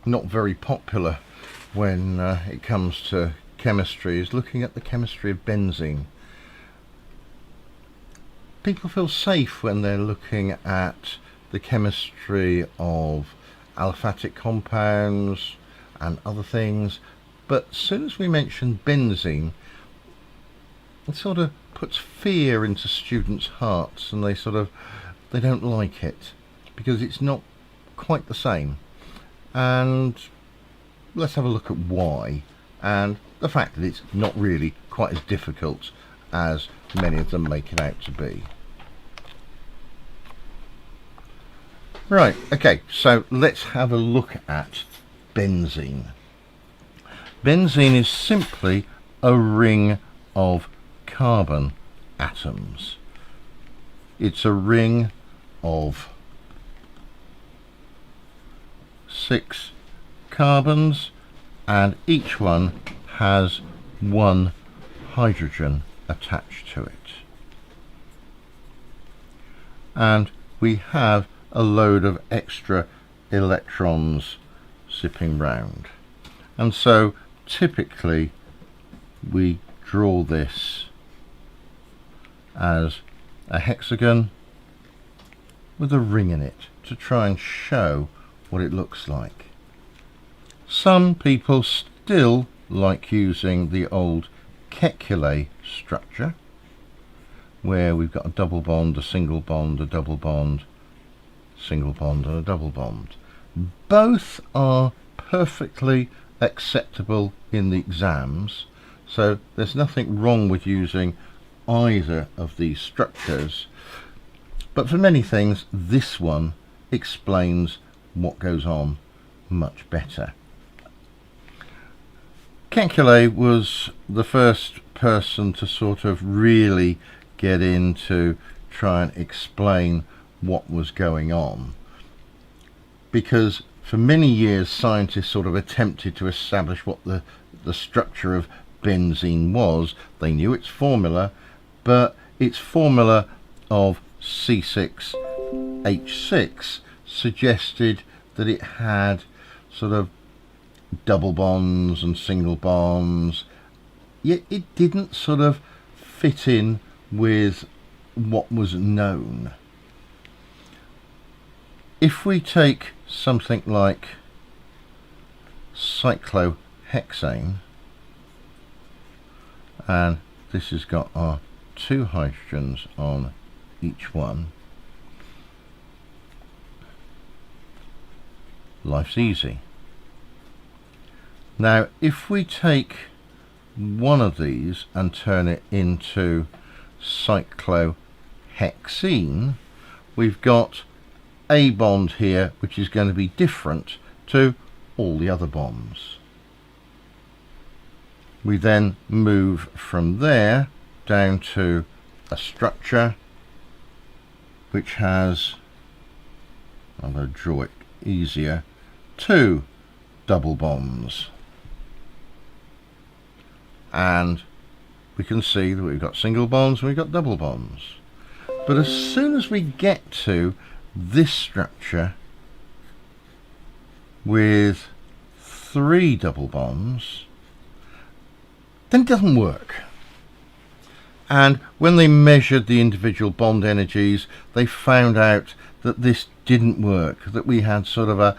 not very popular when it comes to chemistry is looking at the chemistry of benzene. People feel safe when they're looking at the chemistry of aliphatic compounds and other things, but as soon as we mention benzene, it sort of puts fear into students' hearts, and they don't like it because it's not quite the same. And let's have a look at why, and the fact that it's not really quite as difficult as many of them make it out to be. Right, okay, so let's have a look at benzene. Benzene is simply a ring of carbon atoms. It's a ring of 6 carbons, and each one has 1 hydrogen attached to it. And we have a load of extra electrons zipping round. And so typically we draw this as a hexagon with a ring in it to try and show what it looks like. Some people still like using the old Kekulé structure, where we've got a double bond, a single bond, a double bond, single bond and a double bond. Both are perfectly acceptable in the exams, so there's nothing wrong with using either of these structures, but for many things this one explains what goes on much better. Kekulé was the first person to sort of really get into try and explain what was going on, because for many years scientists sort of attempted to establish what the structure of benzene was. They knew its formula, but its formula of C6H6 suggested that it had sort of double bonds and single bonds, yet it didn't sort of fit in with what was known. If we take something like cyclohexane, and this has got our 2 hydrogens on each one, life's easy. Now if we take one of these and turn it into cyclohexene, we've got a bond here which is going to be different to all the other bonds. We then move from there down to a structure which has, I'm going to draw it easier, 2 double bonds, and we can see that we've got single bonds and we've got double bonds. But as soon as we get to this structure with 3 double bonds, then it doesn't work. And when they measured the individual bond energies, they found out that this didn't work, that we had sort of a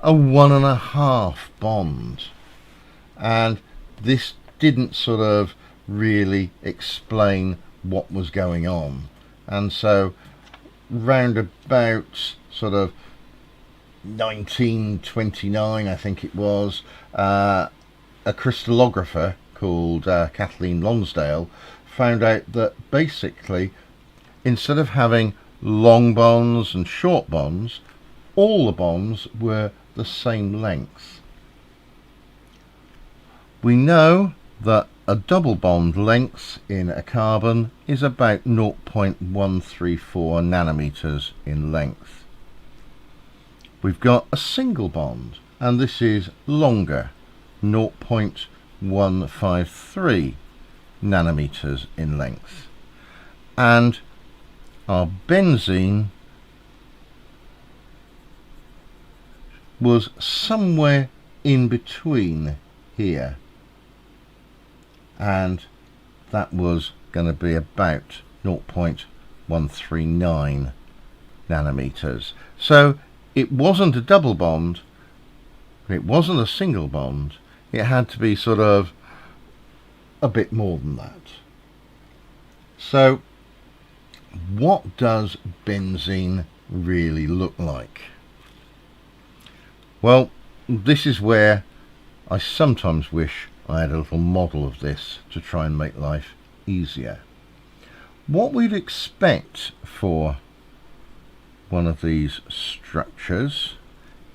1.5 bond, and this didn't sort of really explain what was going on. And so round about sort of 1929, I think it was, a crystallographer called Kathleen Lonsdale found out that basically instead of having long bonds and short bonds, all the bonds were the same length. We know that a double bond length in a carbon is about 0.134 nanometers in length. We've got a single bond, and this is longer, 0.153 nanometers in length. And our benzene was somewhere in between here, and that was going to be about 0.139 nanometers. So it wasn't a double bond, it wasn't a single bond, it had to be sort of a bit more than that. So what does benzene really look like? Well, this is where I sometimes wish I had a little model of this to try and make life easier. What we'd expect for one of these structures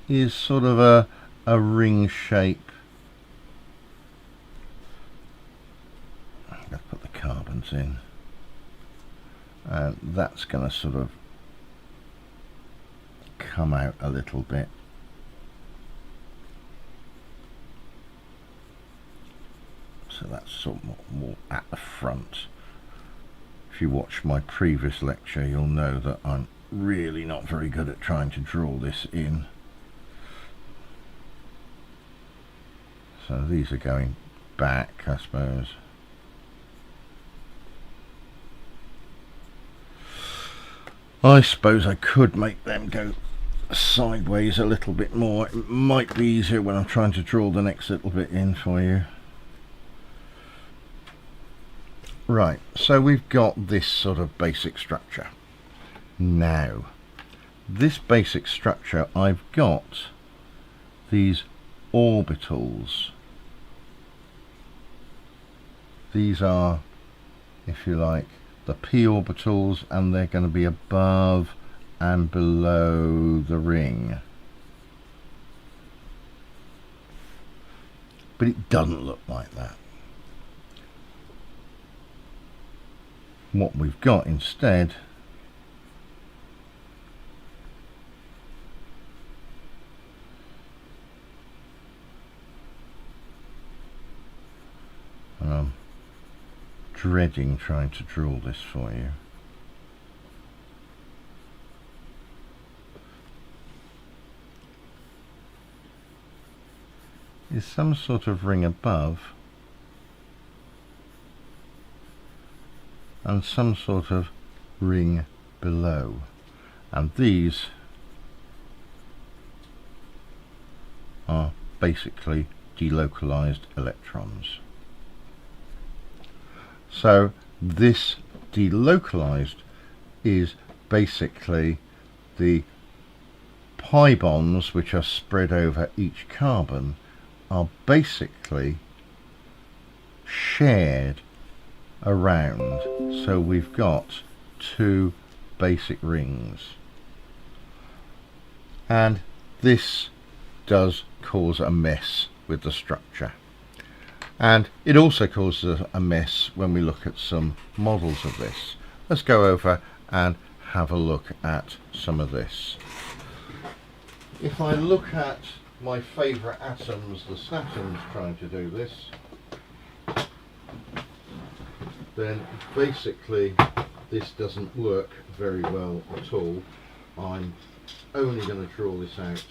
is sort of a ring shape. I'm going to put the carbons in, and that's going to sort of come out a little bit. So that's sort of more at the front. If you watch my previous lecture, you'll know that I'm really not very good at trying to draw this in. So these are going back, I suppose. I suppose I could make them go sideways a little bit more. It might be easier when I'm trying to draw the next little bit in for you. Right, so we've got this sort of basic structure. Now, this basic structure, I've got these orbitals. These are, if you like, the p orbitals, and they're going to be above and below the ring. But it doesn't look like that. What we've got instead and I'm dreading trying to draw this for you. Is some sort of ring above and some sort of ring below, and these are basically delocalized electrons. So this delocalized is basically the pi bonds which are spread over each carbon are basically shared around, so we've got two basic rings, and this does cause a mess with the structure, and it also causes a mess when we look at some models of this. Let's go over and have a look at some of this. If I look at my favourite atoms, the statins, trying to do this, then basically this doesn't work very well at all. I'm only going to draw this out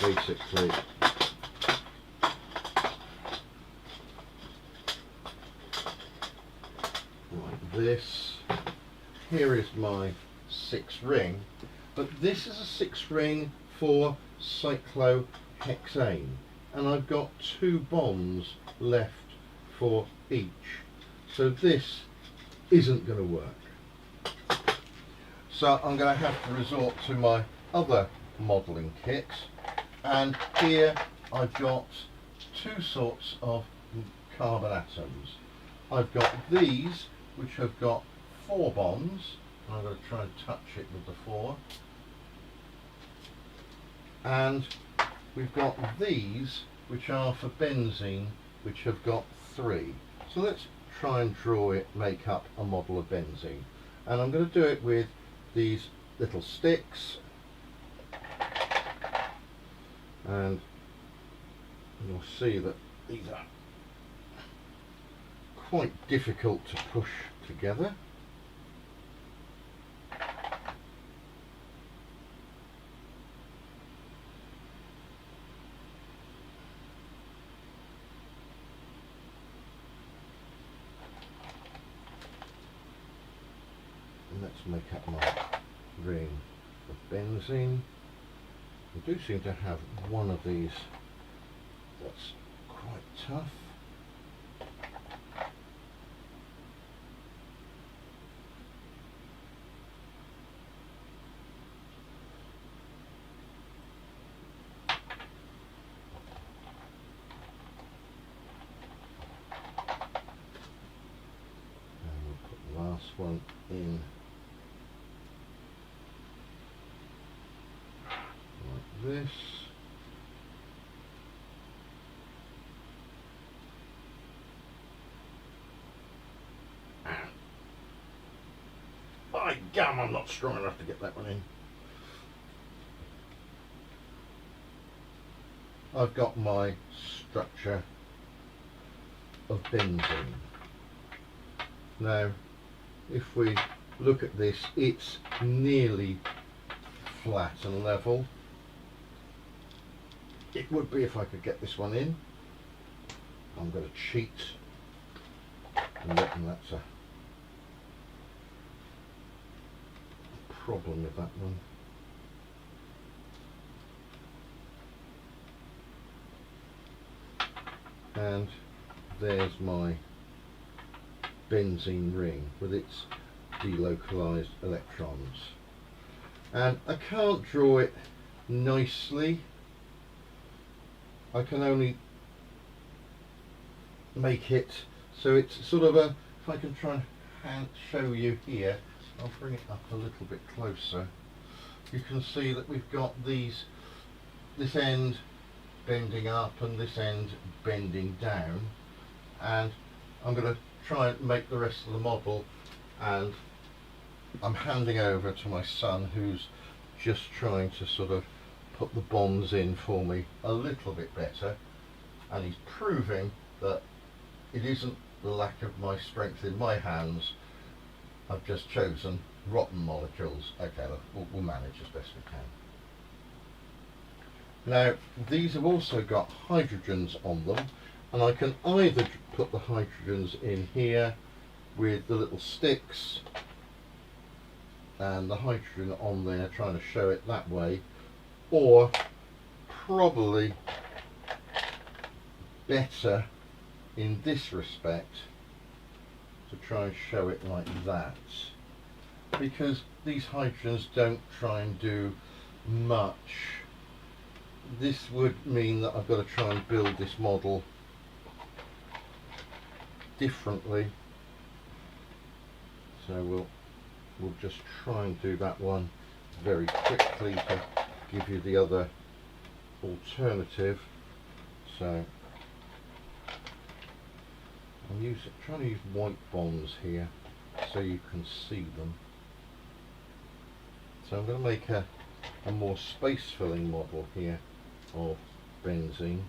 basically like this. Here is my 6 ring, but this is a 6 ring for cyclohexane, and I've got 2 bonds left for each, so this isn't going to work. So I'm going to have to resort to my other modelling kit, and here I've got 2 sorts of carbon atoms. I've got these which have got 4 bonds, and I'm going to try and touch it with the 4, and we've got these which are for benzene, which have got 3. So let's try and draw it, make up a model of benzene, and I'm going to do it with these little sticks, and you'll see that these are quite difficult to push together. let's make up my ring of benzene. I do seem to have one of these that's quite tough. Last one in like this. By gum, I'm not strong enough to get that one in. I've got my structure of benzene. Now, if we look at this, it's nearly flat and level. It would be if I could get this one in. I'm going to cheat and that's a problem with that one. And there's my benzene ring with its delocalized electrons, and I can't draw it nicely. I can only make it so it's sort of a, if I can try and show you here, I'll bring it up a little bit closer. You can see that we've got this end bending up and this end bending down, and I'm going to try and make the rest of the model, and I'm handing over to my son, who's just trying to sort of put the bonds in for me a little bit better, and he's proving that it isn't the lack of my strength in my hands. I've just chosen rotten molecules. Okay, look, we'll manage as best we can. Now, these have also got hydrogens on them, and I can either put the hydrogens in here with the little sticks and the hydrogen on there, trying to show it that way, or probably better in this respect to try and show it like that, because these hydrogens don't try and do much. This would mean that I've got to try and build this model differently, so we'll just try and do that one very quickly to give you the other alternative. So I'm trying to use white bonds here so you can see them. So I'm going to make a more space filling model here of benzene.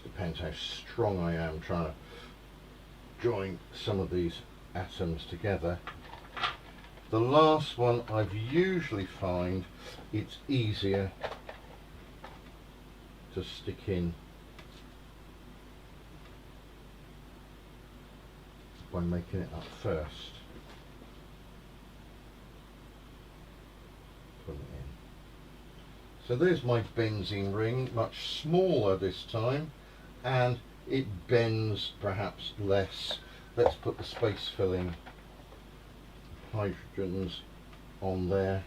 Depends how strong I am trying to join some of these atoms together. The last one I've usually find it's easier to stick in by making it up first. Put it in. So there's my benzene ring, much smaller this time, and it bends perhaps less. Let's put the space filling hydrogens on there.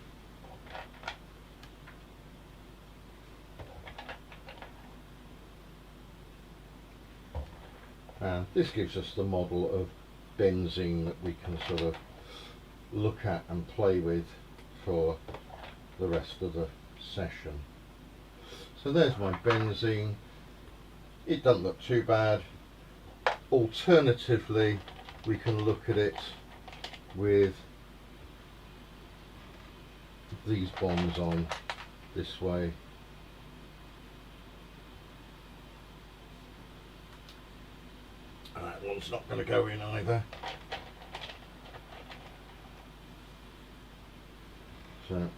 And this gives us the model of benzene that we can sort of look at and play with for the rest of the session. So there's my benzene. It doesn't look too bad. Alternatively, we can look at it with these bonds on this way. That one's not going to go in either. So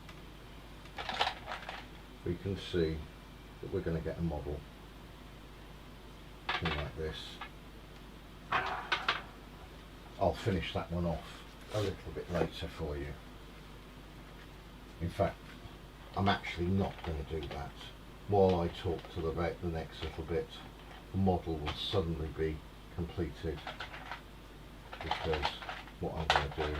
we can see that we're going to get a model looking like this. I'll finish that one off a little bit later for you. In fact, I'm actually not going to do that. While I talk to you about the next little bit, the model will suddenly be completed, because what I'm going to do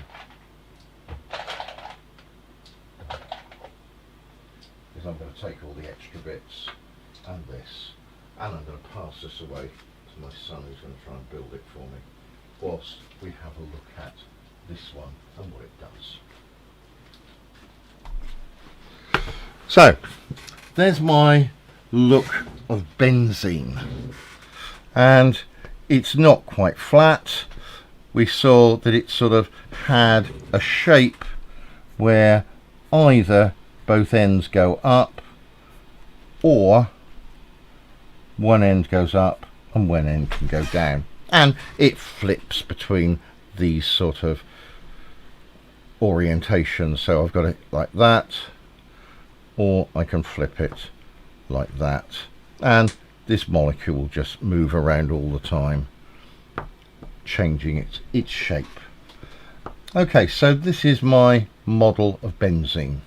is I'm going to take all the extra bits and this, and I'm going to pass this away to my son, who's going to try and build it for me, whilst we have a look at this one and what it does. So there's my look of benzene, and it's not quite flat. We saw that it sort of had a shape where either both ends go up, or one end goes up and one end can go down, and it flips between these sort of orientations. So I've got it like that, or I can flip it like that, and this molecule will just move around all the time, changing its shape. Okay, so this is my model of benzene.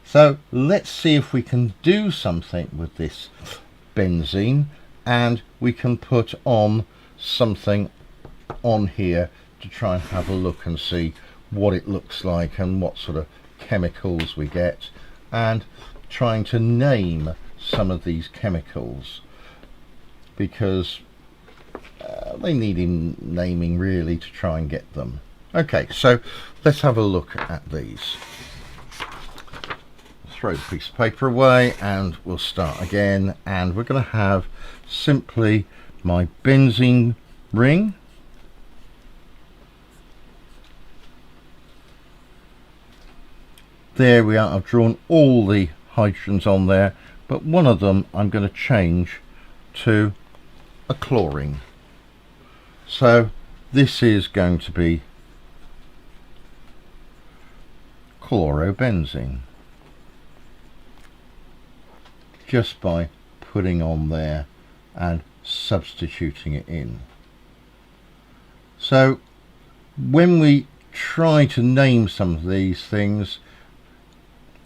So let's see if we can do something with this benzene, and we can put on something on here to try and have a look and see what it looks like and what sort of chemicals we get, and trying to name some of these chemicals, because they need naming really to try and get them. Okay, so let's have a look at these. Throw the piece of paper away and we'll start again, and we're going to have simply my benzene ring. There we are. I've drawn all the hydrogens on there, but one of them I'm going to change to a chlorine. So this is going to be chlorobenzene, just by putting on there and substituting it in. So when we try to name some of these things,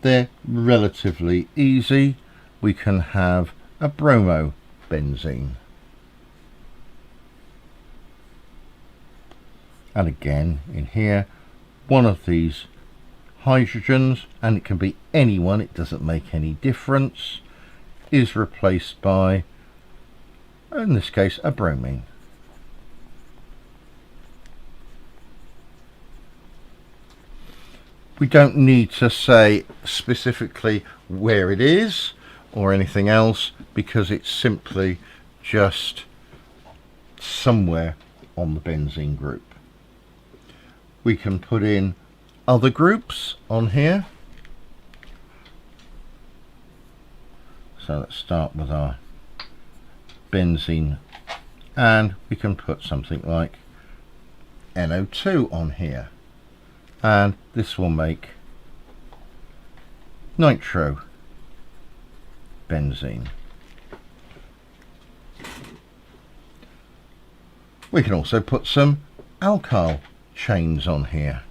they're relatively easy. We can have a bromobenzene, and again in here, one of these hydrogens, and it can be anyone, it doesn't make any difference, is replaced by, in this case, a bromine. We don't need to say specifically where it is or anything else, because it's simply just somewhere on the benzene group. We can put in other groups on here. So let's start with our benzene, and we can put something like NO2 on here, and this will make nitrobenzene. We can also put some alkyl chains on here.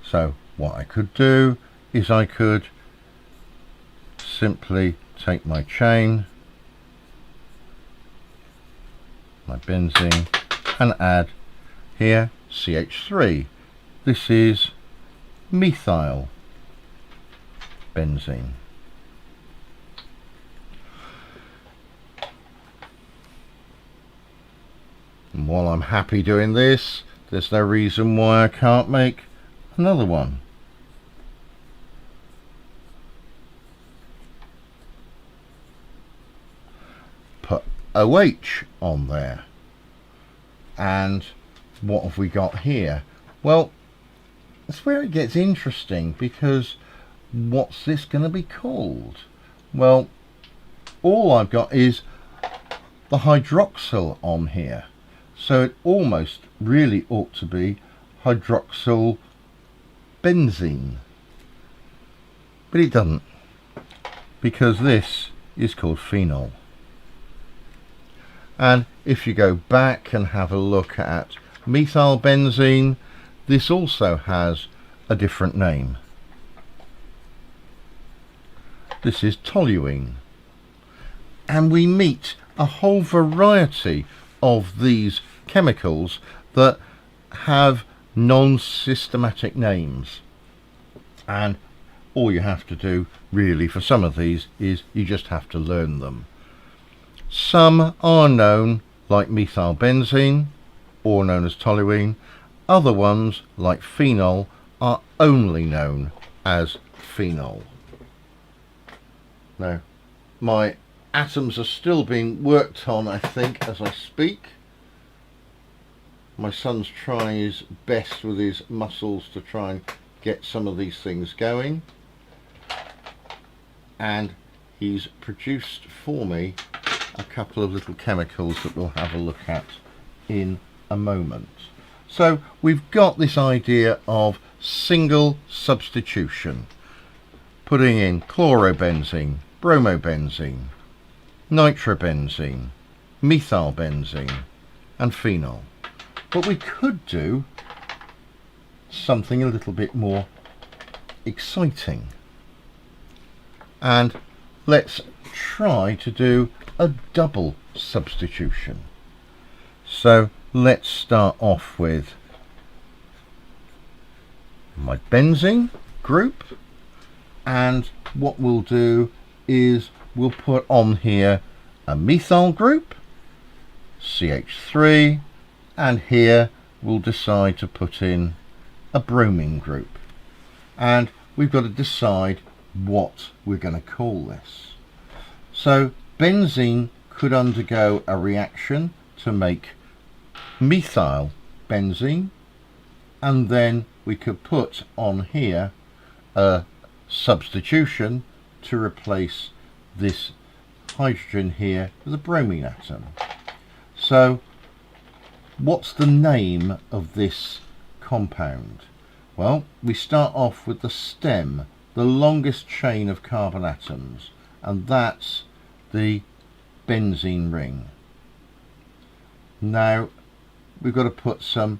So what I could do is I could simply take my chain, my benzene, and add here CH3. This is methyl benzene. And while I'm happy doing this, there's no reason why I can't make another one. Put OH on there. And what have we got here? Well, that's where it gets interesting, because what's this going to be called? Well, all I've got is the hydroxyl on here, so it almost really ought to be hydroxyl benzene, but it doesn't, because this is called phenol. And if you go back and have a look at methyl benzene, this also has a different name. This is toluene. And we meet a whole variety of these chemicals that have non-systematic names. And all you have to do really for some of these is you just have to learn them. Some are known like methyl benzene, or known as toluene. Other ones like phenol are only known as phenol. Now, my atoms are still being worked on, I think, as I speak. My son's trying his best with his muscles to try and get some of these things going, and he's produced for me a couple of little chemicals that we'll have a look at in a moment. So we've got this idea of single substitution, putting in chlorobenzene, bromobenzene, nitrobenzene, methyl benzene and phenol. But we could do something a little bit more exciting, and let's try to do a double substitution. So let's start off with my benzene group, and what we'll do is we'll put on here a methyl group, CH3, and here we'll decide to put in a bromine group, and we've got to decide what we're going to call this. So benzene could undergo a reaction to make methyl benzene, and then we could put on here a substitution to replace this hydrogen here with a bromine atom. So what's the name of this compound? Well, we start off with the stem, the longest chain of carbon atoms, and that's the benzene ring. Now we've got to put some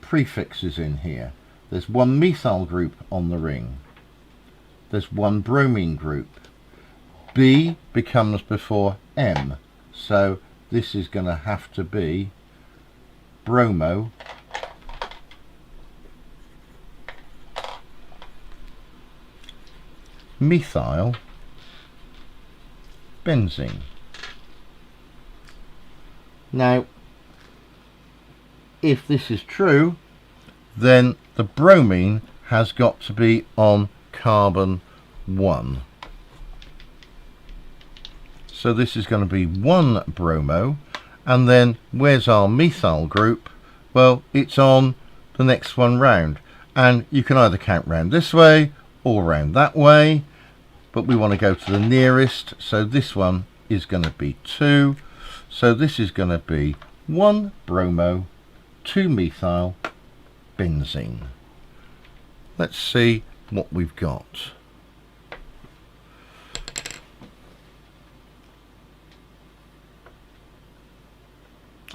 prefixes in here. There's one methyl group on the ring, there's one bromine group. B becomes before M, so this is going to have to be bromo methyl benzene. Now if this is true, then the bromine has got to be on carbon 1. So this is going to be 1 bromo, and then where's our methyl group? Well, it's on the next one round, and you can either count round this way or round that way, but we want to go to the nearest, so this one is going to be 2. So this is going to be 1 bromo, 2 methyl benzene. Let's see what we've got.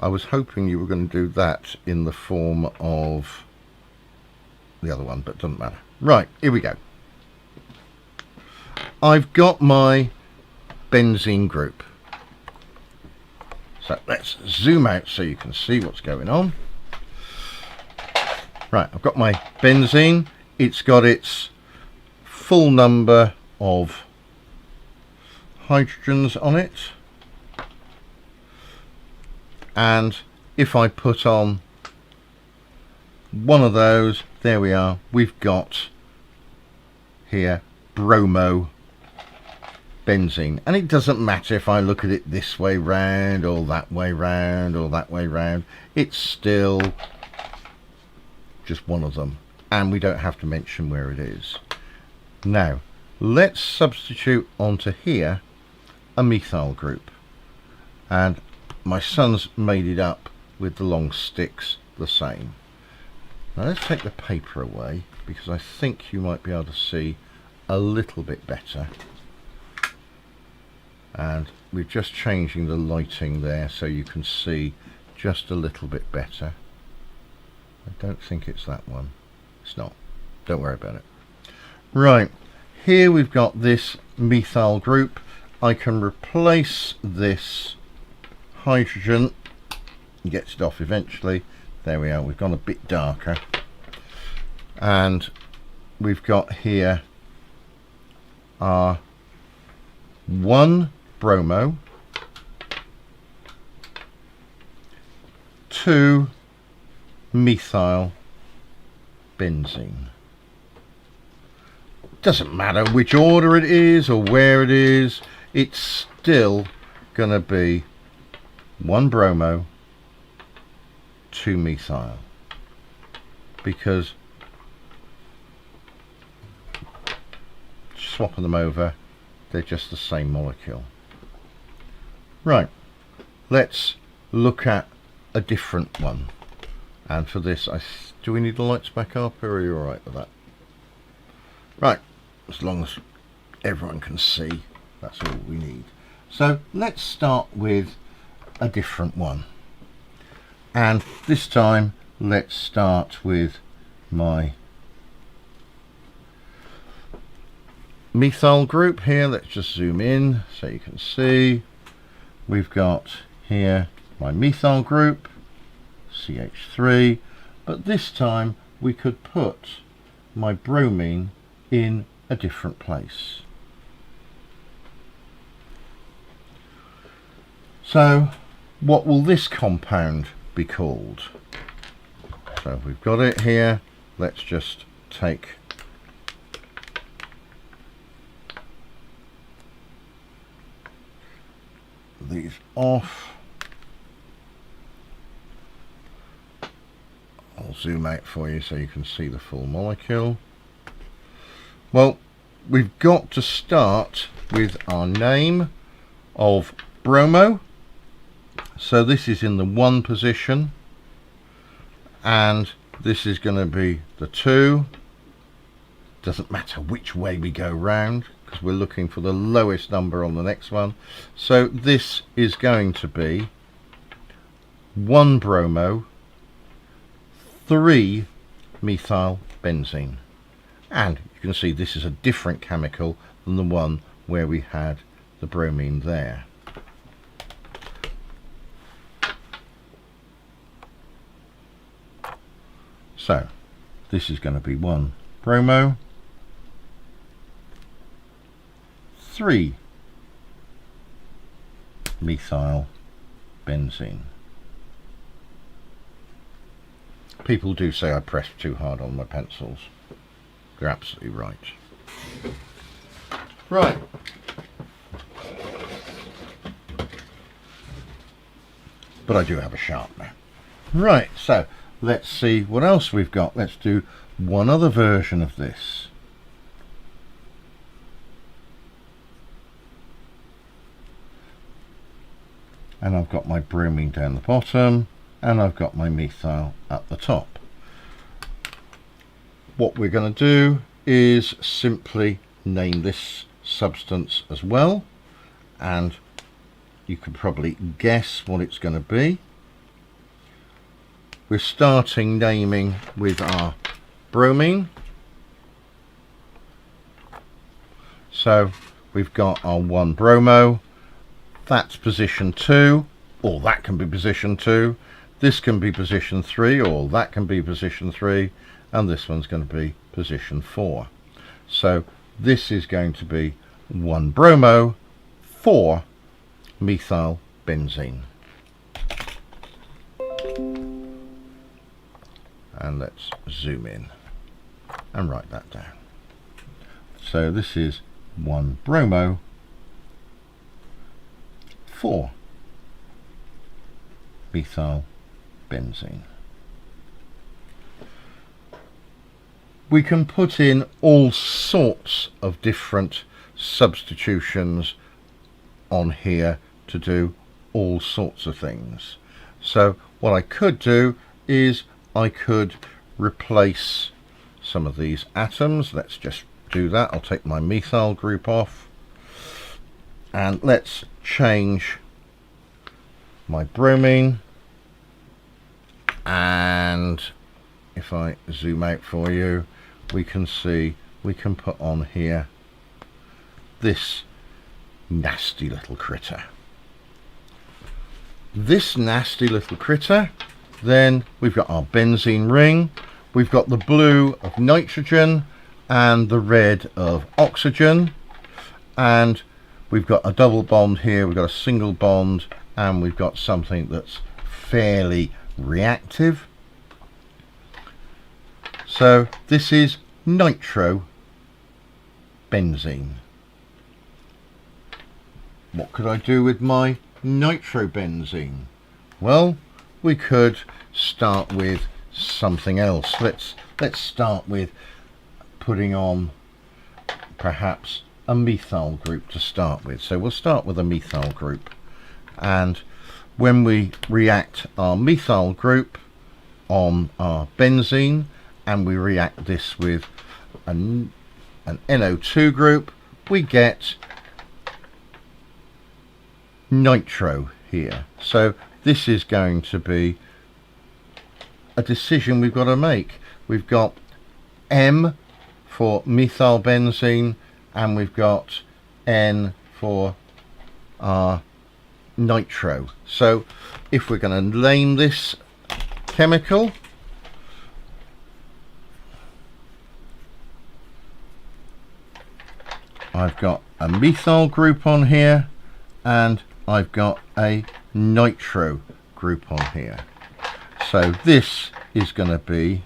I was hoping you were going to do that in the form of the other one, but it doesn't matter. Right, here we go. I've got my benzene group. So let's zoom out so you can see what's going on. Right, I've got my benzene. It's got its full number of hydrogens on it. And if I put on one of those, there we are, we've got here bromo benzene. And it doesn't matter if I look at it this way round or that way round or that way round, it's still just one of them, and we don't have to mention where it is. Now let's substitute onto here a methyl group, and my son's made it up with the long sticks the same. Now let's take the paper away because I think you might be able to see a little bit better. And we're just changing the lighting there so you can see just a little bit better. I don't think it's that one. It's not. Don't worry about it. Right, here we've got this methyl group. I can replace this hydrogen, gets it off eventually. There we are, we've gone a bit darker. And we've got here our 1 bromo, 2 methyl benzene. Doesn't matter which order it is or where it is, it's still gonna be 1 bromo, 2 methyl, because swapping them over, they're just the same molecule. Right, let's look at a different one. And for this, do we need the lights back up, or are you alright with that? Right, as long as everyone can see, that's all we need. So let's start with a different one. And this time, let's start with my methyl group here. Let's just zoom in so you can see. We've got here my methyl group, CH3, but this time we could put my bromine in a different place. So what will this compound be called? So we've got it here. Let's just take these off. I'll zoom out for you so you can see the full molecule. Well, we've got to start with our name of bromo. So this is in the 1 position, and this is going to be the 2. Doesn't matter which way we go round, because we're looking for the lowest number on the next one. So this is going to be 1 bromo, 3 methyl benzene. And you can see this is a different chemical than the one where we had the bromine there. So this is going to be 1 bromo, 3 methyl benzene. People do say I press too hard on my pencils. They're absolutely right. Right. But I do have a sharpener. Right, so let's see what else we've got. Let's do one other version of this. And I've got my bromine down the bottom, and I've got my methyl at the top. What we're going to do is simply name this substance as well, and you can probably guess what it's going to be. We're starting naming with our bromine. So we've got our 1 bromo, that's position 2, or that can be position 2. This can be position 3, or that can be position 3, and this one's going to be position 4. So this is going to be 1 bromo, 4 methyl benzene. And let's zoom in and write that down. So this is 1 bromo, 4 methyl benzene. We can put in all sorts of different substitutions on here to do all sorts of things. So what I could do is I could replace some of these atoms. Let's just do that. I'll take my methyl group off, and let's change my bromine, and if I zoom out for you, we can see we can put on here this nasty little critter. This nasty little critter, then we've got our benzene ring, we've got the blue of nitrogen and the red of oxygen, and we've got a double bond here, we've got a single bond, and we've got something that's fairly reactive. So this is nitrobenzene. What could I do with my nitrobenzene? Well, we could start with something else. Let's start with putting on perhaps a methyl group to start with. So we'll start with a methyl group, and when we react our methyl group on our benzene and we react this with an NO2 group, we get nitro here. So this is going to be a decision we've got to make. We've got M for methyl benzene, and we've got N for our nitro. So if we're going to name this chemical, I've got a methyl group on here and I've got a nitro group on here. So this is going to be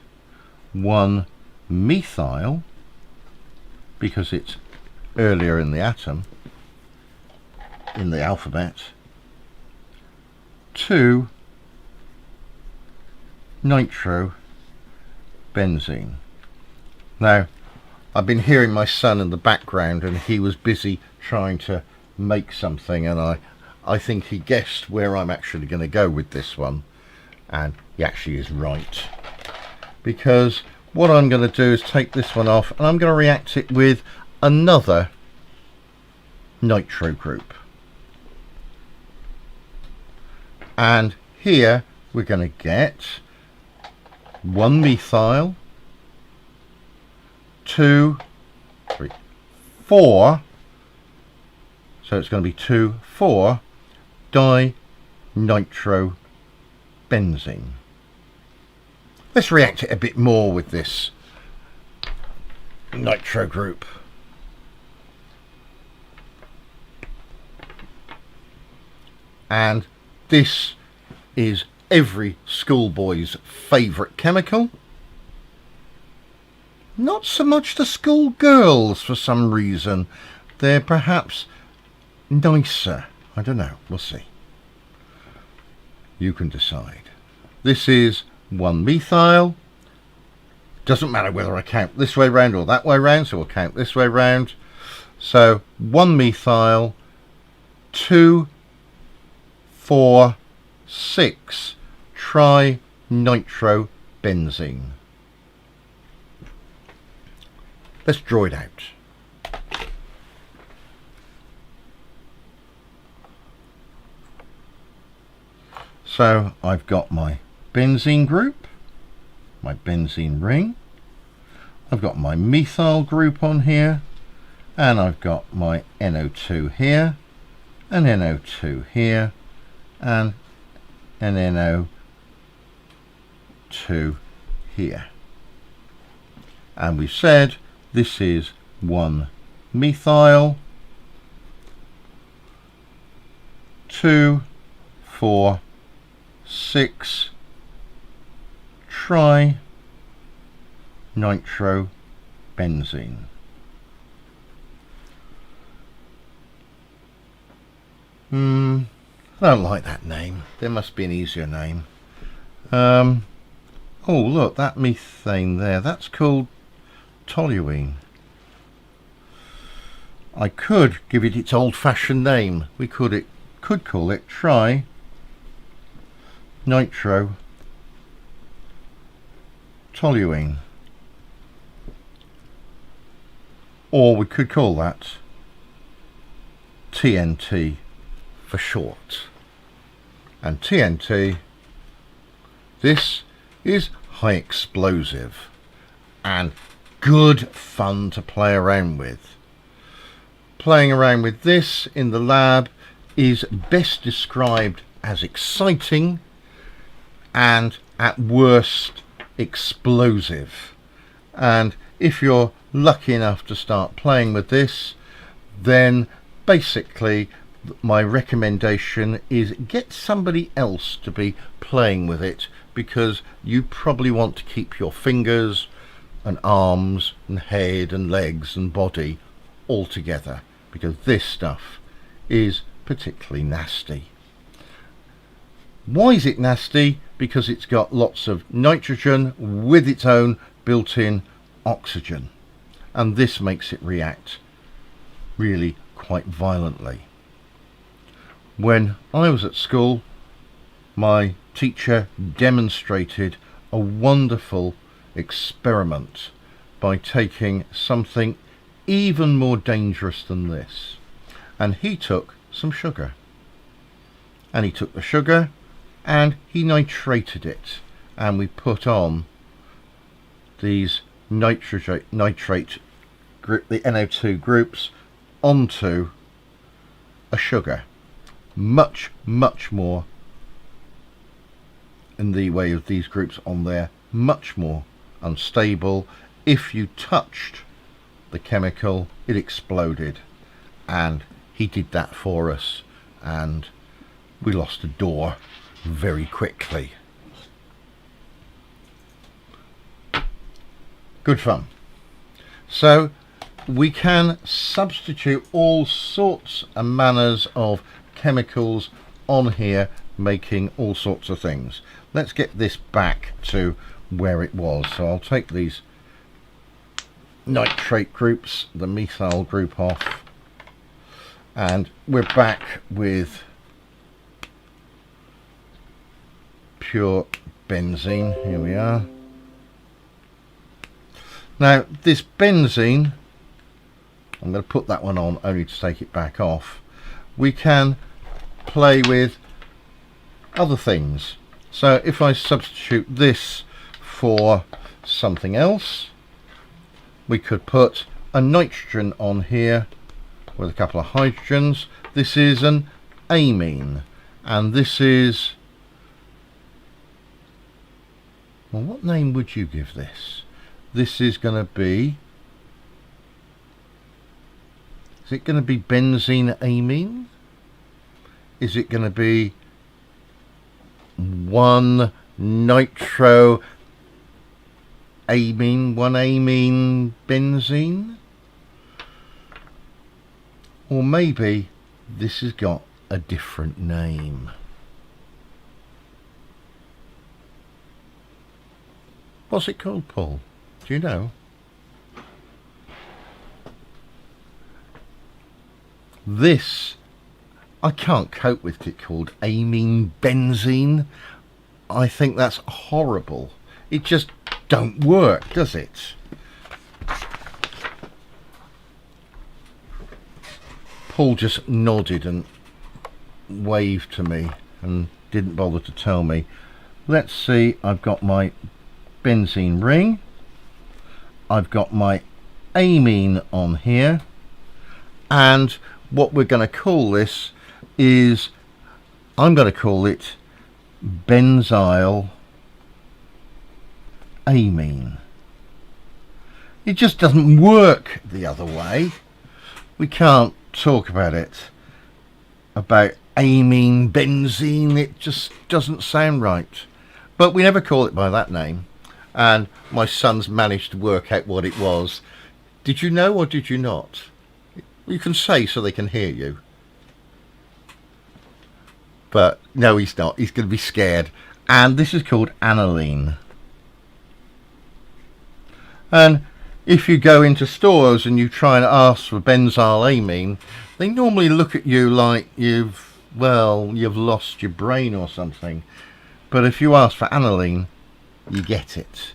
1-methyl, because it's earlier in the atom, in the alphabet, 2-nitrobenzene. Now, I've been hearing my son in the background, and he was busy trying to make something, and I think he guessed where I'm actually going to go with this one, and he actually is right, because what I'm going to do is take this one off and I'm going to react it with another nitro group, and here we're going to get 1-methyl, 2, 3, 4, so it's going to be 2,4-dinitrobenzene. Let's react it a bit more with this nitro group. And this is every schoolboy's favourite chemical. Not so much the schoolgirls for some reason. They're perhaps nicer. I don't know. We'll see. You can decide. This is 1-methyl. Doesn't matter whether I count this way round or that way round, so we'll count this way round. So 1-methyl, 2,4,6-trinitrobenzene. Let's draw it out. So I've got my benzene group, my benzene ring, I've got my methyl group on here, and I've got my NO2 here, an NO2 here, and an NO2 here. And we said this is 1-methyl, 2,4,6-trinitrobenzene. I don't like that name. There must be an easier name. Oh look, that methane there, that's called Toluene. I could give it its old-fashioned name. We could call it trinitrotoluene. or we could call that TNT for short. And TNT, this is high explosive and good fun to play around with. Playing around with this in the lab is best described as exciting and at worst explosive. And if you're lucky enough to start playing with this, then basically my recommendation is get somebody else to be playing with it, because you probably want to keep your fingers and arms and head and legs and body all together, because this stuff is particularly nasty. Why is it nasty? Because it's got lots of nitrogen with its own built-in oxygen, and this makes it react really quite violently. When I was at school, my teacher demonstrated a wonderful experiment by taking something even more dangerous than this, and he took some sugar, and he took the sugar and he nitrated it, and we put on these nitrate group, the NO2 groups, onto a sugar, much more in the way of these groups on there, much more unstable. If you touched the chemical, it exploded, and he did that for us, and we lost a door very quickly. Good fun. So we can substitute all sorts and manners of chemicals on here, making all sorts of things. Let's get this back to where it was. So I'll take these nitrate groups, the methyl group off, and we're back with pure benzene. Here we are. Now this benzene, I'm going to put that one on only to take it back off. We can play with other things. So if I substitute this for something else, we could put a nitrogen on here with a couple of hydrogens. This is an amine, and this is, well, what name would you give this? This is going to be, is it going to be benzene amine? Is it going to be 1-nitro amine, 1-amine benzene? Or maybe this has got a different name. What's it called, Paul? Do you know? This, I can't cope with it called amine benzene. I think that's horrible. It just don't work, does it? Paul just nodded and waved to me and didn't bother to tell me. Let's see, I've got my benzene ring. I've got my amine on here, and what we're going to call this is, I'm going to call it benzyl amine. It just doesn't work the other way. We can't talk about it, about amine benzene. It just doesn't sound right, but we never call it by that name, and my sons managed to work out what it was. Did you know or did you not? You can say so they can hear you. But no, he's not. He's going to be scared. And this is called aniline. And if you go into stores and you try and ask for benzyl amine, they normally look at you like you've lost your brain or something. But if you ask for aniline, you get it.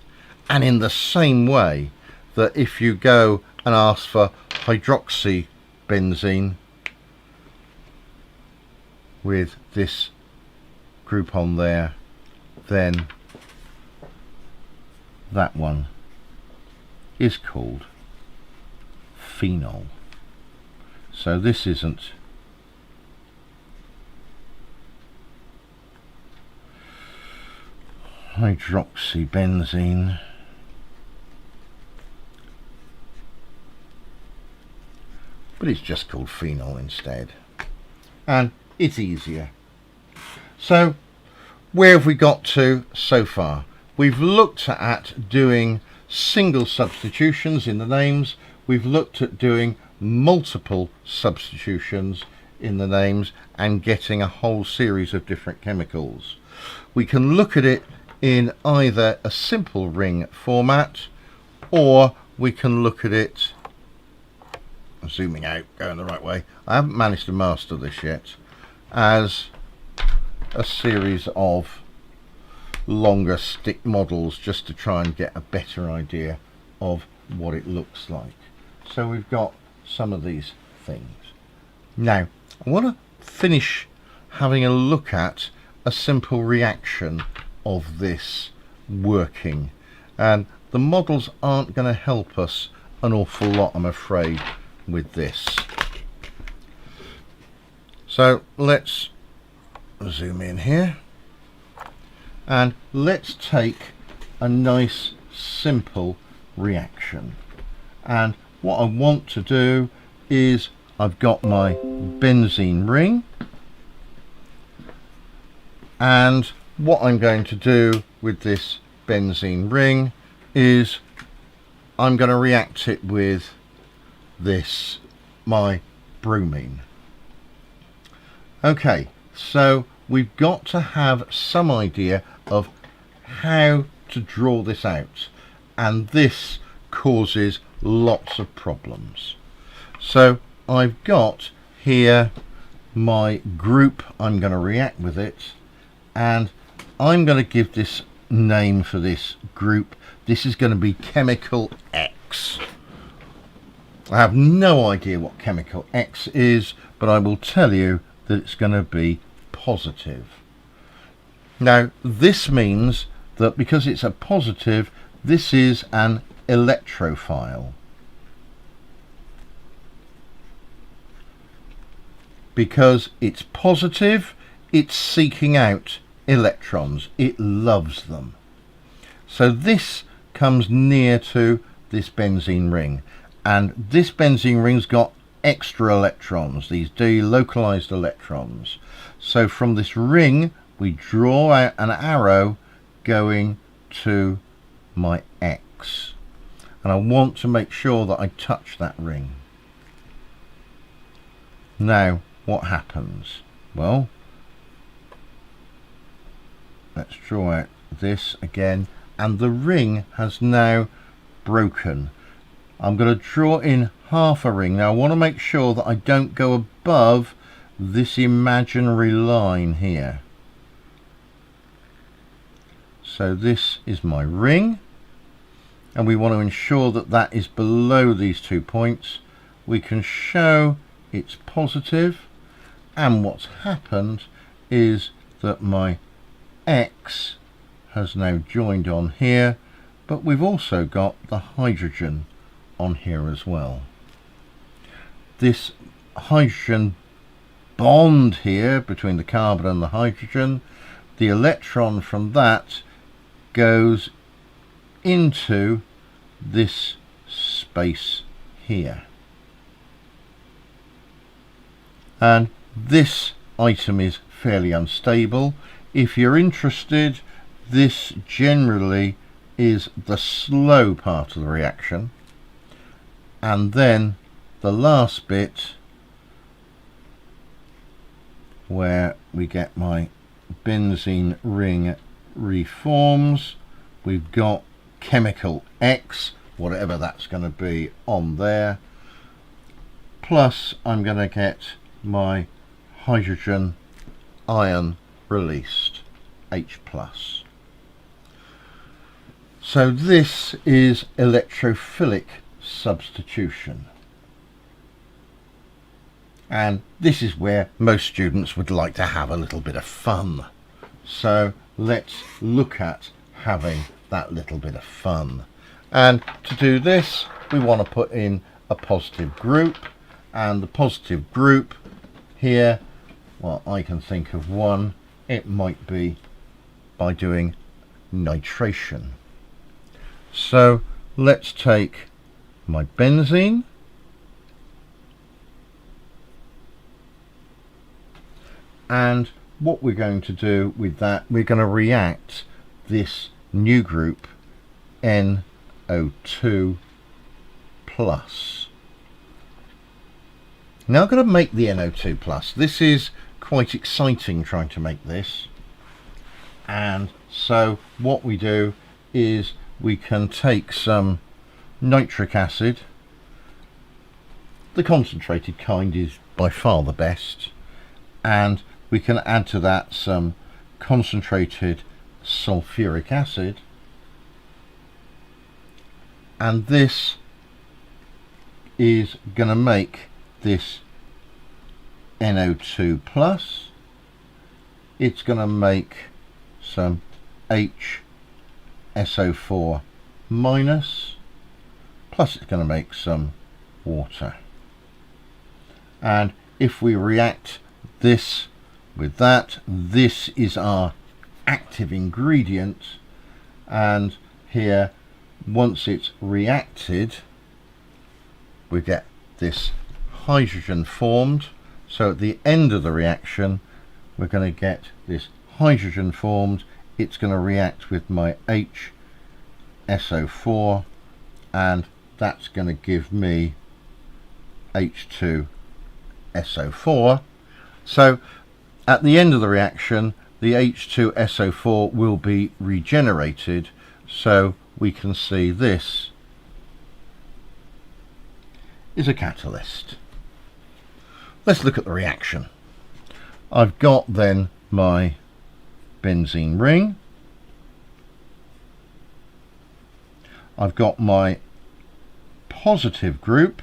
And in the same way that if you go and ask for hydroxy benzene with this group on there, then that one is called phenol. So this isn't hydroxy benzene, but it's just called phenol instead, and it's easier. So where have we got to so far? We've looked at doing single substitutions in the names, we've looked at doing multiple substitutions in the names and getting a whole series of different chemicals. We can look at it in either a simple ring format, or we can look at it, I'm zooming out, going the right way, I haven't managed to master this yet, as a series of longer stick models, just to try and get a better idea of what it looks like. So we've got some of these things. Now I want to finish having a look at a simple reaction of this working, and the models aren't going to help us an awful lot, I'm afraid, with this. So let's zoom in here and let's take a nice simple reaction. And what I want to do is, I've got my benzene ring, and what I'm going to do with this benzene ring is I'm going to react it with this, my bromine. Okay, so we've got to have some idea of how to draw this out, and this causes lots of problems. So I've got here my group, I'm going to react with it, and I'm going to give this name for this group. This is going to be chemical X. I have no idea what chemical X is, but I will tell you that it's going to be positive. Now this means that because it's a positive, this is an electrophile. Because it's positive, it's seeking out electrons. It loves them. So this comes near to this benzene ring, and this benzene ring's got extra electrons, these delocalized electrons. So from this ring we draw out an arrow going to my X, and I want to make sure that I touch that ring. Now what happens? Well, let's draw out this again, and the ring has now broken. I'm going to draw in half a ring. Now I want to make sure that I don't go above this imaginary line here. So this is my ring, and we want to ensure that that is below these 2 points. We can show it's positive, and what's happened is that my X has now joined on here, but we've also got the hydrogen on here as well. This hydrogen bond here between the carbon and the hydrogen, the electron from that goes into this space here, and this item is fairly unstable. If you're interested, this generally is the slow part of the reaction, and then the last bit where we get my benzene ring reforms, we've got chemical X, whatever that's going to be, on there, plus I'm going to get my hydrogen ion released, H+. So this is electrophilic substitution. And this is where most students would like to have a little bit of fun. So let's look at having that little bit of fun. And to do this, we want to put in a positive group, and the positive group here, well, I can think of one. It might be by doing nitration. So let's take my benzene, and what we're going to do with that, we're going to react this new group NO2 plus. Now I'm going to make the NO2 plus. This is quite exciting trying to make this. And so what we do is we can take some nitric acid. The concentrated kind is by far the best. And we can add to that some concentrated sulfuric acid. And this is going to make this NO2 plus. It's going to make some HSO4 minus, plus it's going to make some water. And if we react this with that, this is our active ingredient, and here once it's reacted we get this hydrogen formed. So at the end of the reaction we're going to get this hydrogen formed. It's going to react with my HSO4 and that's going to give me H2SO4. So at the end of the reaction the H2SO4 will be regenerated, so we can see this is a catalyst. Let's look at the reaction. I've got then my benzene ring, I've got my positive group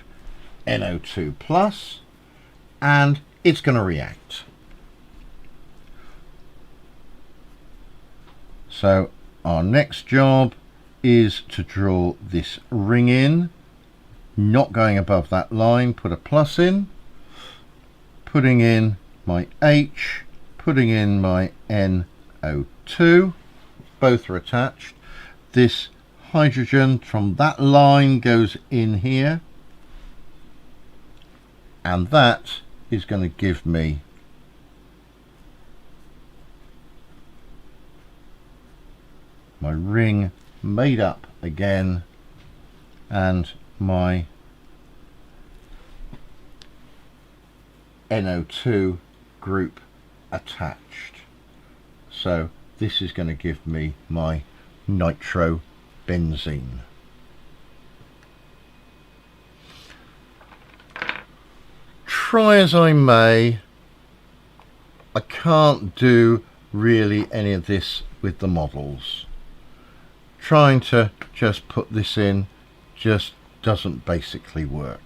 NO2 plus, and it's going to react. So our next job is to draw this ring in, not going above that line, put a plus in, putting in my H, putting in my NO2, both are attached. This hydrogen from that line goes in here, and that is going to give me my ring made up again and my NO2 group attached. So this is going to give me my nitrobenzene. Try as I may, I can't do really any of this with the models. Trying to just put this in just doesn't basically work.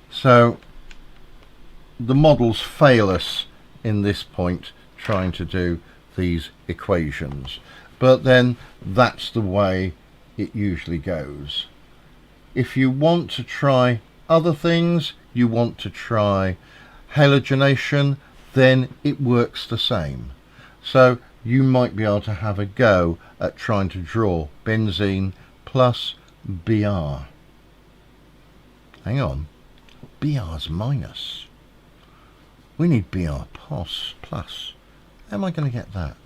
So the models fail us in this point trying to do these equations, but then that's the way it usually goes. If you want to try other things, you want to try halogenation, then it works the same. So you might be able to have a go at trying to draw benzene plus Br. Hang on, Br's minus. We need Br plus. How am I going to get that?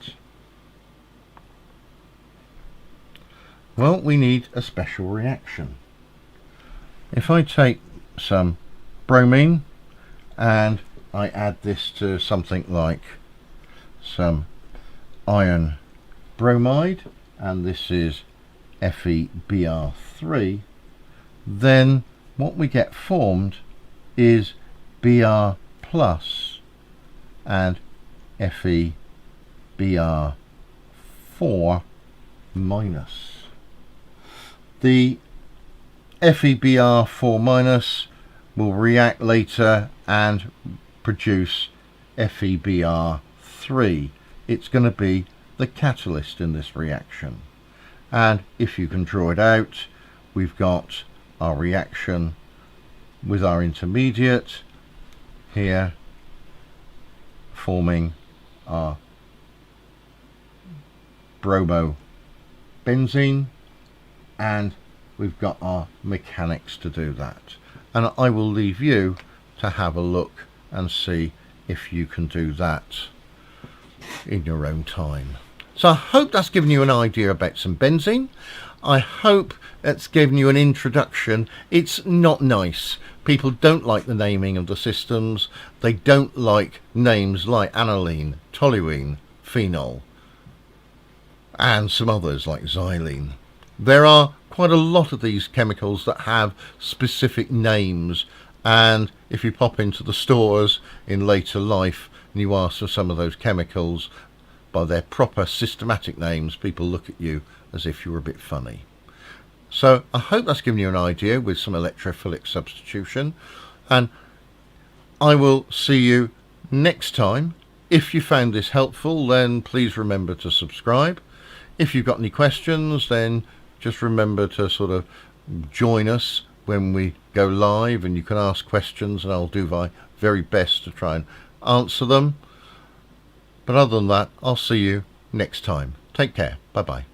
Well, we need a special reaction. If I take some bromine and I add this to something like some iron bromide, and this is FeBr3, then what we get formed is Br plus and FeBr4 minus. The FeBr4- will react later and produce FeBr3. It's going to be the catalyst in this reaction. And if you can draw it out, we've got our reaction with our intermediate here forming our bromobenzene, and we've got our mechanics to do that. And I will leave you to have a look and see if you can do that in your own time. So I hope that's given you an idea about some benzene. I hope it's given you an introduction. It's not nice. People don't like the naming of the systems. They don't like names like aniline, toluene, phenol, and some others like xylene. There are quite a lot of these chemicals that have specific names, and if you pop into the stores in later life and you ask for some of those chemicals by their proper systematic names, people look at you as if you were a bit funny. So I hope that's given you an idea with some electrophilic substitution, and I will see you next time. If you found this helpful, then please remember to subscribe. If you've got any questions, then just remember to sort of join us when we go live, and you can ask questions and I'll do my very best to try and answer them. But other than that, I'll see you next time. Take care. Bye bye.